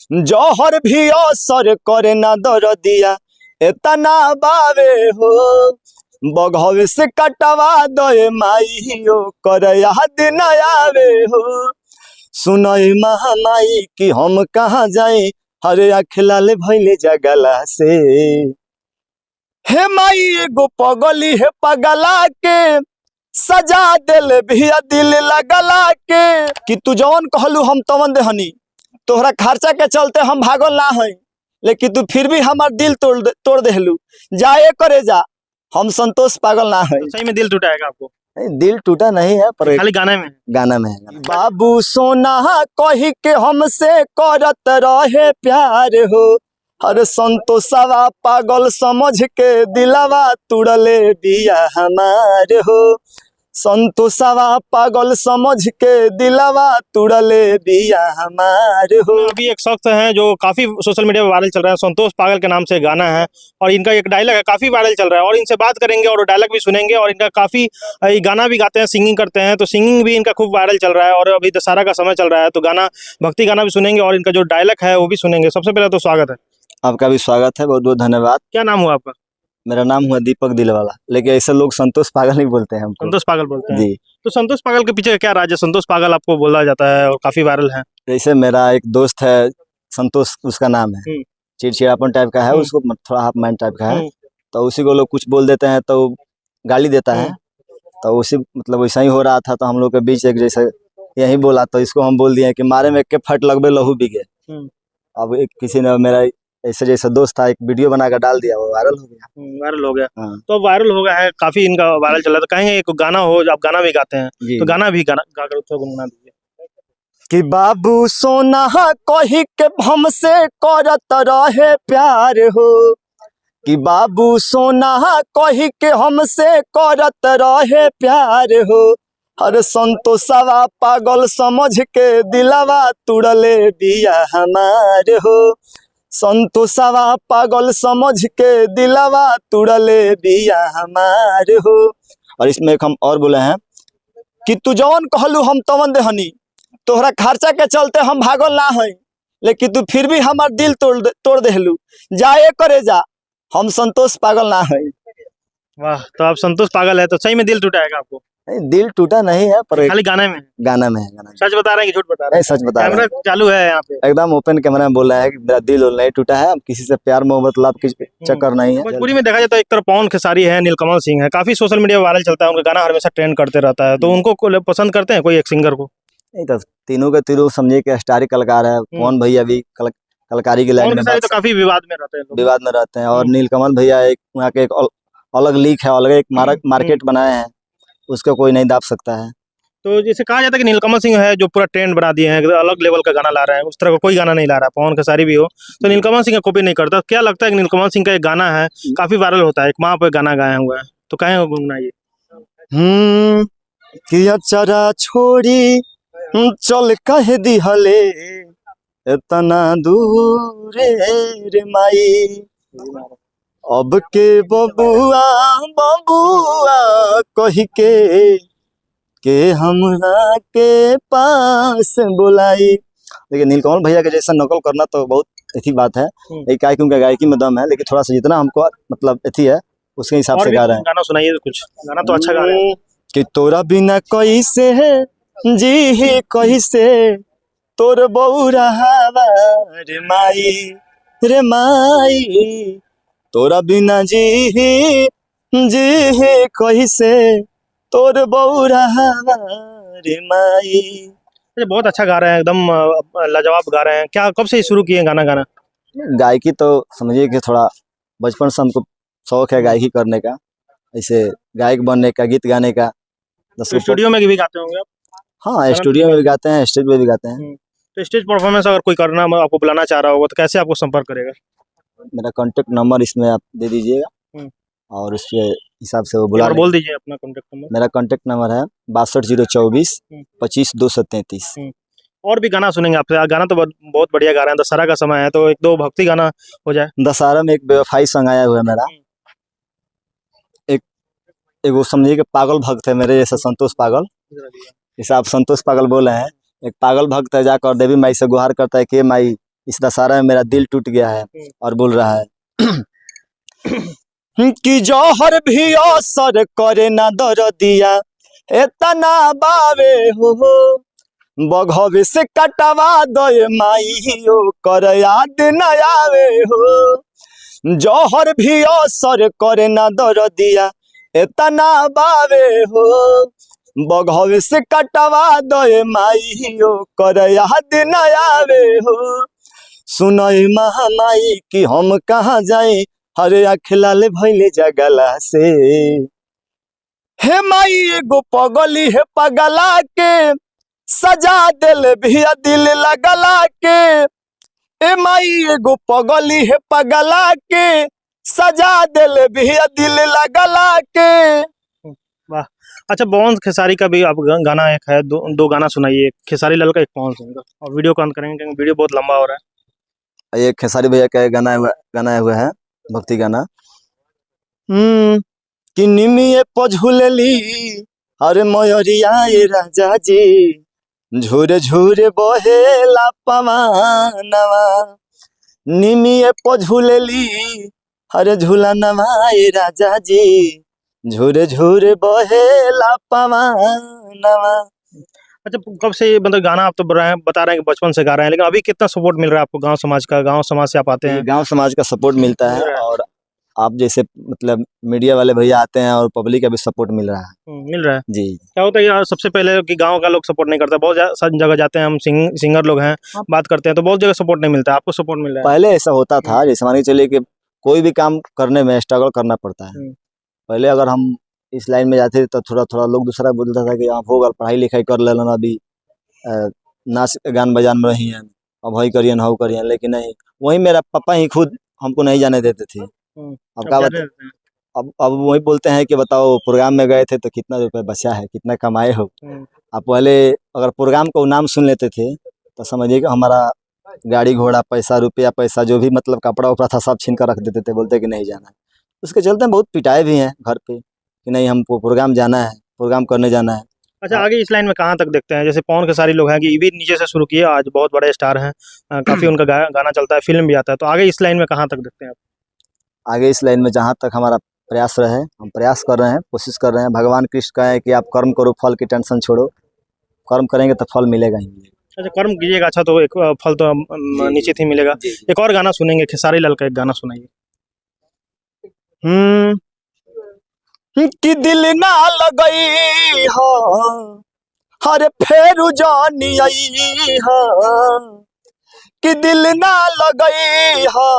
जौहर भी असर करे ना दरदिया एतना बावे हो। बघवे से कटवा दे माई कर याद न आवे हो। सुनई महामाई कि हम कहाँ जाए हरे आँख लाल भइले जगला से। हे माई एगो पगली है पगला के सजा दिल भी दिल लगला के। कि तू जवन कहलू हम तवन देहनी, तोहरा खर्चा के चलते हम भागल ना है, लेकिन तू फिर भी हमार दिल तोड़ देहलू। जाए करे जा, हम संतोष पागल ना है। तो सही में दिल टूटा है आपको? दिल टूटा नहीं है पर खाली गाने में? गाना में है। बाबू सोना कही के हमसे करत रहे प्यार हो। हर संतोषवा पागल समझ के दिलवा तुड़ले बिया हमार हो। संतोषवा पागल समझ के दिलवा तुड़ले बिया हमार हो। अभी एक शख्स हैं जो काफी सोशल मीडिया पर वायरल चल रहा है, संतोष पागल के नाम से गाना है और इनका एक डायलॉग है काफी वायरल चल रहा है और इनसे बात करेंगे और डायलॉग भी सुनेंगे और इनका काफी गाना भी गाते हैं, सिंगिंग करते हैं, तो सिंगिंग भी इनका खूब वायरल चल रहा है और अभी दशहरा का समय चल रहा है तो गाना भक्ति गाना भी सुनेंगे और इनका जो डायलॉग है वो भी सुनेंगे। सबसे पहले तो स्वागत है। आपका भी स्वागत है, बहुत बहुत धन्यवाद। क्या नाम हुआ आपका? मेरा नाम हुआ दीपक दिलवाला, लेकिन ऐसे लोग संतोष पागल नहीं बोलते हैं हमको। संतोष पागल बोलते हैं जी। तो संतोष पागल के पीछे क्या राज है? संतोष पागल आपको बोला जाता है और काफी वायरल है। जैसे मेरा एक दोस्त है संतोष, उसका नाम है, चिड़चिड़ापन टाइप का है, उसको थोड़ा हाफ माइंड टाइप का है, तो उसी को लोग कुछ बोल देते हैं तो गाली देता है। तो उसी मतलब वैसा ही हो रहा था, तो हम लोग के बीच एक जैसे यही बोला तो इसको हम बोल दिए कि मारे में के फट लगबे लहू बिगे। अब एक किसी ने मेरा ऐसे जैसा दोस्त था एक वीडियो बनाकर डाल दिया, वो वायरल हो गया। वायरल हो गया। हाँ। तो वायरल हो गया है, काफी इनका वायरल चल रहा है, तो कहेंगे एक गाना हो, आप गाना भी गाते हैं तो गाना भी गाकर उसको गुनगुना दीजिए। कि बाबू सोना कही के हमसे करत रहे प्यार हो। कि बाबू सोना कही के हमसे करत रहे प्यार हो। हर संतोषवा पागल समझ के दिलवा तुड़ले बिया हमार हो। संतोषवा पागल समझ के दिलवा तुड़ले बिया हमार हो। और इसमें एक हम और बोले हैं कि तू जवन कहलू हम तवन देहनी, तोहरा खर्चा के चलते हम भागल ना है, लेकिन तू फिर भी हमार दिल तोड़ देहलू। जाए करे जा, हम संतोष पागल ना है। वाह, तो आप संतोष पागल है तो सही में दिल टूटा है आपको? दिल टूटा नहीं है पर खाली गाने में? गाना में है। गाना में। सच बता रहे हैं कि झूठ बता रहे हैं? सच बता रहे हैं। कैमरा चालू है यहाँ पे? एकदम ओपन कैमरा में बोल रहा है कि मेरा दिल नहीं टूटा है, किसी से प्यार मोहब्बत लाभ की चक्कर नहीं है। भोजपुरी में देखा जाए तो एक तरफ पवन खेसारी है, नीलकमल सिंह है, काफी सोशल मीडिया वायरल चलता है, उनका गाना हमेशा ट्रेंड करते रहता है, तो उनको पसंद करते हैं कोई एक सिंगर को? नहीं तो तीनों के तीनों समझिए कि स्टार कलाकार है। पवन भैया भी कलाकारी की लाइन में तो काफी विवाद में रहते हैं और नीलकमल भैया एक वहाँ के एक अलग लीक है, अलग एक मार्केट बनाए हैं, उसको कोई नहीं दाब सकता है। तो जैसे कहा जाता है कि नीलकमल सिंह है जो पूरा ट्रेंड बना दिए हैं, अलग लेवल का गाना ला रहा है, उस तरह का कोई गाना नहीं ला रहा। पवन खेसारी भी हो तो नीलकमल सिंह का कॉपी नहीं करता। क्या लगता है कि नीलकमल सिंह का एक गाना है काफी वायरल होता है, एक माँ पे गाना गाया हुआ है, तो कहें गुनगुनाइए। कि अचरा छोड़ी चल कह दिहले इतना दूर रे माई। अब के बबुआ बबुआ कही के हमरा के पास बुलाई। देखिए नीलकमल भैया के जैसा नकल करना तो बहुत अच्छी बात है, एक क्योंकि गायकी में दम है, लेकिन थोड़ा सा जितना हमको मतलब अच्छी है उसके हिसाब से गा रहे हैं। गाना सुनाइए कुछ, गाना तो अच्छा गा रहे हैं। कि तोरा बिना कैसे जी कैसे तोर बौरा रे माई रे माई। तोरा बिना जी कैसे तोर बौरा रे माई। बहुत अच्छा गा रहे हैं, एकदम लाजवाब गा रहे हैं। क्या कब से शुरू किए गाना गाना? गायकी तो समझिए कि थोड़ा बचपन से हमको शौक है गायकी करने का, ऐसे गायक बनने का, गीत गाने का। स्टूडियो में भी गाते होंगे आप? हाँ, स्टूडियो में भी गाते हैं, स्टेज पे भी गाते हैं। तो स्टेज परफॉर्मेंस अगर कोई करना आपको बुलाना चाह रहा होगा तो कैसे आपको संपर्क करेगा? मेरा कांटेक्ट नंबर इसमें आप दे दीजिएगा और उसके हिसाब से वो बुला। बोल दीजिए अपना कांटेक्ट नंबर। मेरा कांटेक्ट नंबर है 62 024 25 233। और भी गाना सुनेंगे आपसे। गाना तो बहुत बढ़िया गा रहे हैं, दशहरा का समय है तो एक दो भक्ति गाना हो जाए। दशहरा में एक बेवफाई सॉन्ग आया हुआ है मेरा, एक वो समझिए कि पागल भक्त है मेरे जैसा संतोष पागल, जैसे आप संतोष पागल बोले हैं। एक पागल भक्त है, जाकर देवी माई से गुहार करता है कि माई इस दशहरा में मेरा दिल टूट गया है और बोल रहा है कि जौहर भी असर करे ना दर्दिया एतना बावे हो बघवे से कटवा दे माई ओ कर याद न आवे हो जौहर भी असर करे ना दर्दिया एतना बावे हो बघवे से कटवा दे माई ओ कर याद न आवे हो सुनई महामाई कि हम कहाँ जाए हरे अखिलाल भइले जगला से हे माई एगो पगली है पगला के सजा दिल भी दिल लगला के ए माई एगो पगली है पगला के सजा दिल भी दिल लगला के। वाह। अच्छा, पवन खेसारी का भी आप गाना एक है, दो गाना सुनाइए, खेसारी लाल का एक पवन सिंह का, और वीडियो कॉल करेंगे क्योंकि वीडियो बहुत लंबा हो रहा है। ये खेसारी भैया का गाना हुआ है भक्ति गाना। कि निमिये पझुलली अरे मयरिया राजा जी झूरे झूरे बहेला पवानवा निमिये पझुलली अरे झूलनवा राजा जी झूरे झूरे बहेला पवानवा। अच्छा, कब से ये मतलब गाना आप तो बता रहे हैं कि बचपन से गा रहे हैं, लेकिन अभी कितना सपोर्ट मिल रहा है आपको गांव समाज का? गांव समाज से आप आते हैं? गांव समाज का सपोर्ट मिलता है और आप जैसे मतलब मीडिया वाले भैया आते हैं और पब्लिक का भी सपोर्ट मिल रहा है। मिल रहा है जी। क्या होता है यार, सबसे पहले कि गांव का लोग सपोर्ट नहीं करता, बहुत जगह जाते हैं हम, सिंगर लोग हैं, बात करते हैं तो बहुत जगह सपोर्ट नहीं मिलता, आपको सपोर्ट मिल रहा है? पहले ऐसा होता था, जैसे मान के चलिए कि कोई भी काम करने में स्ट्रगल करना पड़ता है। पहले अगर हम इस लाइन में जाते थे तो थोड़ा थोड़ा लोग दूसरा बोलता था कि आप होगा पढ़ाई लिखाई कर लेना, अभी नाच गान बजान में रही हैं, अब वही करिए हो करिए, लेकिन नहीं, वही मेरा पापा ही खुद हमको नहीं जाने देते थे। अब क्या बता, अब वही बोलते हैं कि बताओ प्रोग्राम में गए थे तो कितना रुपए बचा है, कितना कमाए हो। अब पहले अगर प्रोग्राम का नाम सुन लेते थे तो समझिए कि हमारा गाड़ी घोड़ा पैसा रुपया पैसा जो भी मतलब कपड़ा उपड़ा था सब छीन कर रख देते थे, बोलते कि नहीं जाना है। उसके चलते बहुत पिटाए भी हैं घर पे कि नहीं हमको प्रोग्राम जाना है, प्रोग्राम करने जाना है। अच्छा, आगे इस लाइन में कहाँ तक देखते हैं? जैसे पवन खेसारी लोग हैं कि ये भी नीचे से शुरू किए, आज बहुत बड़े स्टार हैं, काफी उनका गाना चलता है, फिल्म भी आता है, तो आगे इस लाइन में कहाँ तक देखते हैं आप? आगे इस लाइन में जहाँ तक हमारा प्रयास रहे, हम प्रयास कर रहे हैं, कोशिश कर रहे हैं। भगवान कृष्ण का है कि आप कर्म करो, फल की टेंशन छोड़ो, कर्म करेंगे तो फल मिलेगा ही मिलेगा। अच्छा, कर्म कीजिएगा अच्छा तो एक फल तो निश्चित ही मिलेगा। एक और गाना सुनेंगे, खेसारी लाल का एक गाना सुनाइए। कि दिल ना लगई हो हरे फेरू जानी आई हो कि दिल ना लगई हो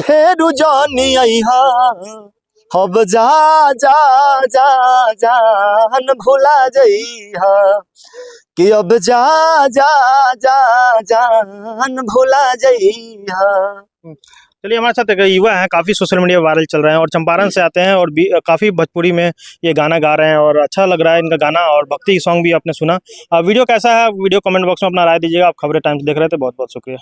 फेरू जानी आई हो अब जा जा जा जान भुला जई हो कि अब जा जा जा जान भुला जई हो। चलिए, हमारे साथ एक युवा हैं, काफ़ी सोशल मीडिया वायरल चल रहे हैं और चंपारण से आते हैं और काफ़ी भोजपुरी में ये गाना गा रहे हैं और अच्छा लग रहा है इनका गाना, और भक्ति सॉन्ग भी आपने सुना। वीडियो कैसा है वीडियो कमेंट बॉक्स में अपना राय दीजिएगा। आप खबरें टाइम्स देख रहे थे, बहुत बहुत शुक्रिया।